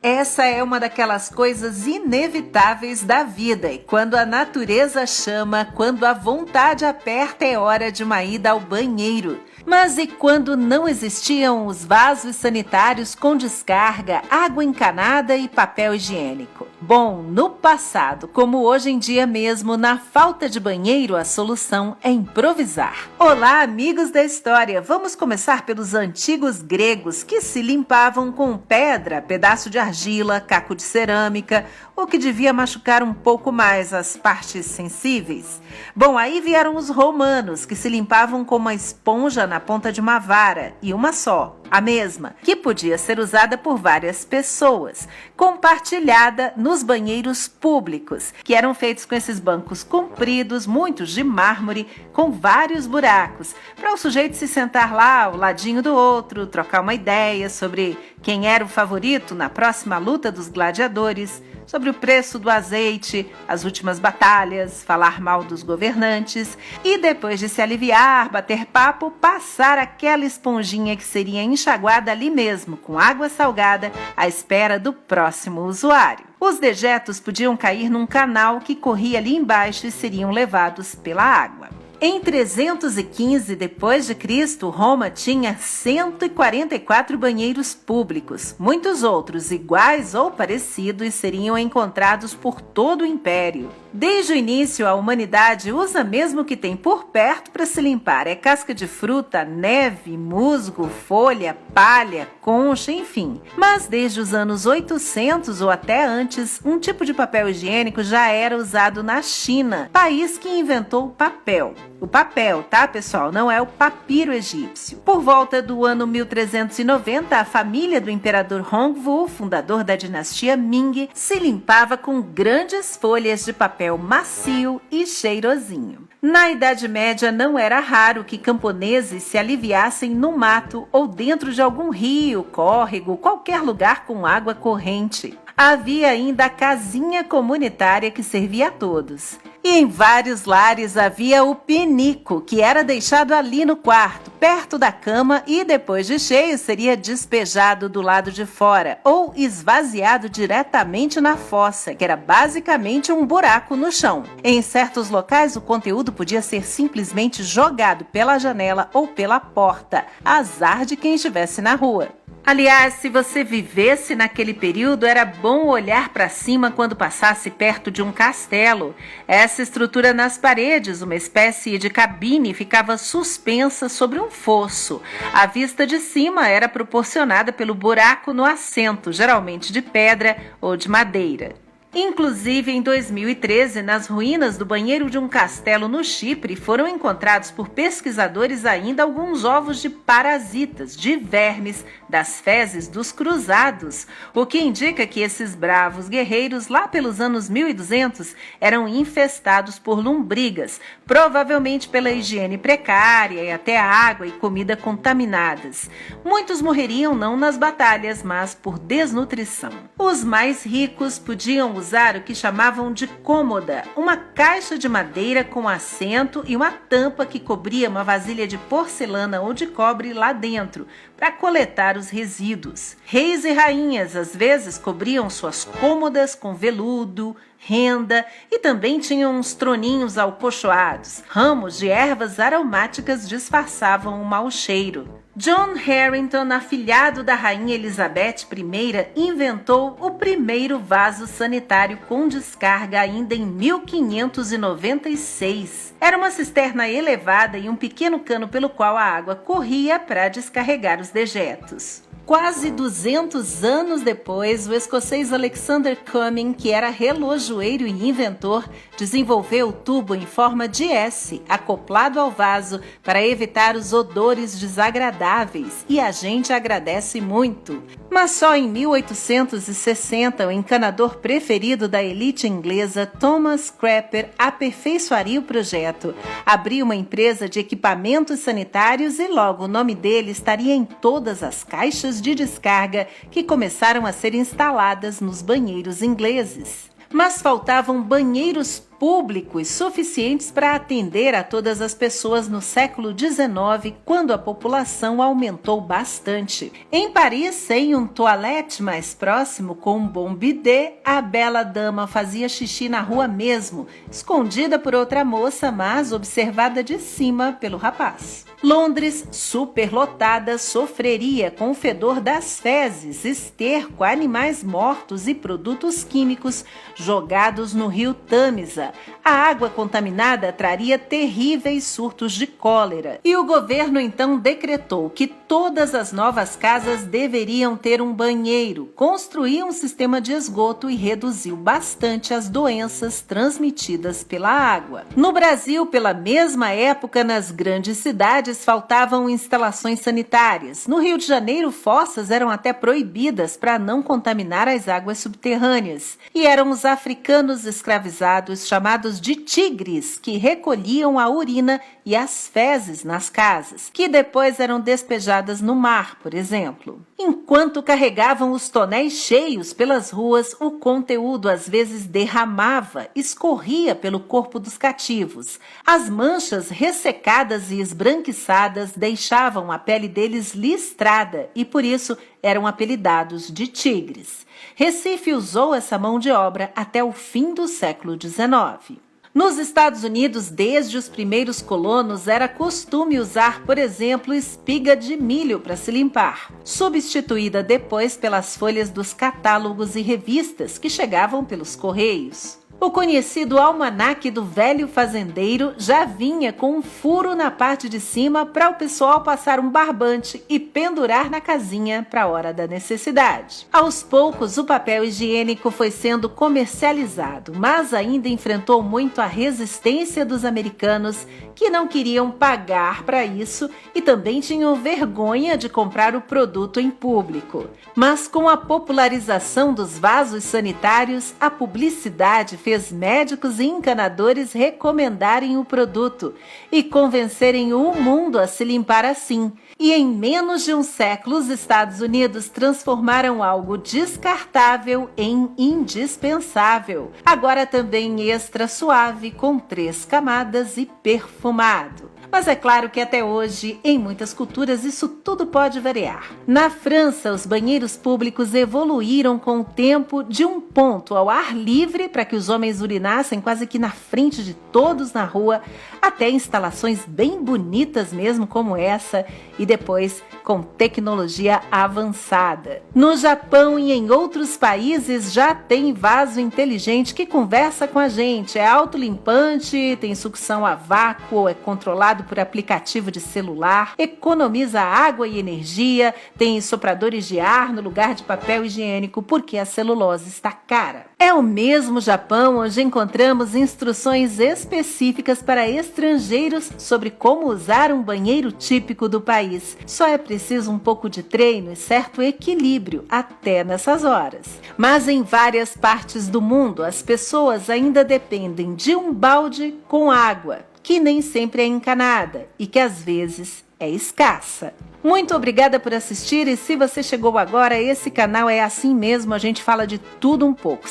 Essa é uma daquelas coisas inevitáveis da vida e quando a natureza chama, quando a vontade aperta, é hora de uma ida ao banheiro. Mas e quando não existiam os vasos sanitários com descarga, água encanada e papel higiênico? Bom, no passado, como hoje em dia mesmo, na falta de banheiro, a solução é improvisar. Olá, amigos da história! Vamos começar pelos antigos gregos que se limpavam com pedra, pedaço de argila, caco de cerâmica, o que devia machucar um pouco mais as partes sensíveis. Bom, aí vieram os romanos, que se limpavam com uma esponja na ponta de uma vara, e uma só, a mesma, que podia ser usada por várias pessoas, compartilhada nos banheiros públicos, que eram feitos com esses bancos compridos, muitos de mármore, com vários buracos, para o sujeito se sentar lá ao ladinho do outro, trocar uma ideia sobre quem era o favorito na próxima luta dos gladiadores, sobre o preço do azeite, as últimas batalhas, falar mal dos governantes e, depois de se aliviar, bater papo, passar aquela esponjinha que seria enxaguada ali mesmo, com água salgada, à espera do próximo usuário. Os dejetos podiam cair num canal que corria ali embaixo e seriam levados pela água. Em 315 d.C., Roma tinha 144 banheiros públicos. Muitos outros, iguais ou parecidos, seriam encontrados por todo o Império. Desde o início, a humanidade usa mesmo o que tem por perto para se limpar. É casca de fruta, neve, musgo, folha, palha, concha, enfim. Mas desde os anos 800 ou até antes, um tipo de papel higiênico já era usado na China, país que inventou o papel. O papel, tá, pessoal? Não é o papiro egípcio. Por volta do ano 1390, a família do imperador Hongwu, fundador da dinastia Ming, se limpava com grandes folhas de papel macio e cheirosinho. Na Idade Média, não era raro que camponeses se aliviassem no mato ou dentro de algum rio, córrego, qualquer lugar com água corrente. Havia ainda a casinha comunitária que servia a todos. E em vários lares havia o pinico, que era deixado ali no quarto, perto da cama e depois de cheio seria despejado do lado de fora ou esvaziado diretamente na fossa, que era basicamente um buraco no chão. Em certos locais o conteúdo podia ser simplesmente jogado pela janela ou pela porta, azar de quem estivesse na rua. Aliás, se você vivesse naquele período, era bom olhar para cima quando passasse perto de um castelo. Essa estrutura nas paredes, uma espécie de cabine, ficava suspensa sobre um fosso. A vista de cima era proporcionada pelo buraco no assento, geralmente de pedra ou de madeira. Inclusive, em 2013, nas ruínas do banheiro de um castelo no Chipre, foram encontrados por pesquisadores ainda alguns ovos de parasitas, de vermes, das fezes dos cruzados, o que indica que esses bravos guerreiros, lá pelos anos 1200, eram infestados por lombrigas, provavelmente pela higiene precária e até a água e comida contaminadas. Muitos morreriam não nas batalhas, mas por desnutrição. Os mais ricos podiam usar o que chamavam de cômoda, uma caixa de madeira com assento e uma tampa que cobria uma vasilha de porcelana ou de cobre lá dentro, para coletar os resíduos. Reis e rainhas às vezes cobriam suas cômodas com veludo, renda e também tinham uns troninhos alcochoados. Ramos de ervas aromáticas disfarçavam o mau cheiro. John Harington, afilhado da rainha Elizabeth I, inventou o primeiro vaso sanitário com descarga ainda em 1596. Era uma cisterna elevada e um pequeno cano pelo qual a água corria para descarregar os dejetos. Quase 200 anos depois, o escocês Alexander Cumming, que era relojoeiro e inventor, desenvolveu o tubo em forma de S, acoplado ao vaso, para evitar os odores desagradáveis, e a gente agradece muito. Mas só em 1860, o encanador preferido da elite inglesa, Thomas Crapper, aperfeiçoaria o projeto. Abriu uma empresa de equipamentos sanitários e logo o nome dele estaria em todas as caixas de descarga que começaram a ser instaladas nos banheiros ingleses. Mas faltavam banheiros públicos suficientes para atender a todas as pessoas no século XIX, quando a população aumentou bastante. Em Paris, sem um toalete mais próximo com um bom bidê, a bela dama fazia xixi na rua mesmo, escondida por outra moça, mas observada de cima pelo rapaz. Londres, superlotada, sofreria com o fedor das fezes, esterco, animais mortos e produtos químicos jogados no rio Tâmisa. A água contaminada traria terríveis surtos de cólera. E o governo então decretou que todas as novas casas deveriam ter um banheiro, construiu um sistema de esgoto e reduziu bastante as doenças transmitidas pela água. No Brasil, pela mesma época, nas grandes cidades, faltavam instalações sanitárias. No Rio de Janeiro, fossas eram até proibidas para não contaminar as águas subterrâneas. E eram os africanos escravizados, chamados de tigres, que recolhiam a urina e as fezes nas casas, que depois eram despejadas no mar, por exemplo. Enquanto carregavam os tonéis cheios pelas ruas, o conteúdo às vezes derramava, escorria pelo corpo dos cativos. As manchas ressecadas e esbranquiçadas deixavam a pele deles listrada e, por isso, eram apelidados de tigres. Recife usou essa mão de obra até o fim do século XIX. Nos Estados Unidos, desde os primeiros colonos, era costume usar, por exemplo, espiga de milho para se limpar, substituída depois pelas folhas dos catálogos e revistas que chegavam pelos correios. O conhecido almanaque do velho fazendeiro já vinha com um furo na parte de cima para o pessoal passar um barbante e pendurar na casinha para a hora da necessidade. Aos poucos, o papel higiênico foi sendo comercializado, mas ainda enfrentou muito a resistência dos americanos, que não queriam pagar para isso e também tinham vergonha de comprar o produto em público. Mas com a popularização dos vasos sanitários, a publicidade fez médicos e encanadores recomendarem o produto e convencerem o mundo a se limpar assim. E em menos de um século, os Estados Unidos transformaram algo descartável em indispensável. Agora também extra suave, com 3 camadas e perfumado. Mas é claro que até hoje, em muitas culturas, isso tudo pode variar. Na França, os banheiros públicos evoluíram com o tempo de um ponto ao ar livre para que os homens urinassem quase que na frente de todos na rua, até instalações bem bonitas mesmo como essa, e depois com tecnologia avançada. No Japão e em outros países já tem vaso inteligente que conversa com a gente, é autolimpante, tem sucção a vácuo, é controlado por aplicativo de celular, economiza água e energia, tem sopradores de ar no lugar de papel higiênico porque a celulose está cara. É o mesmo Japão onde encontramos instruções específicas para estrangeiros sobre como usar um banheiro típico do país. Só é preciso um pouco de treino e certo equilíbrio até nessas horas. Mas em várias partes do mundo, as pessoas ainda dependem de um balde com água, que nem sempre é encanada e que às vezes é escassa. Muito obrigada por assistir e se você chegou agora, esse canal é assim mesmo, a gente fala de tudo um pouco.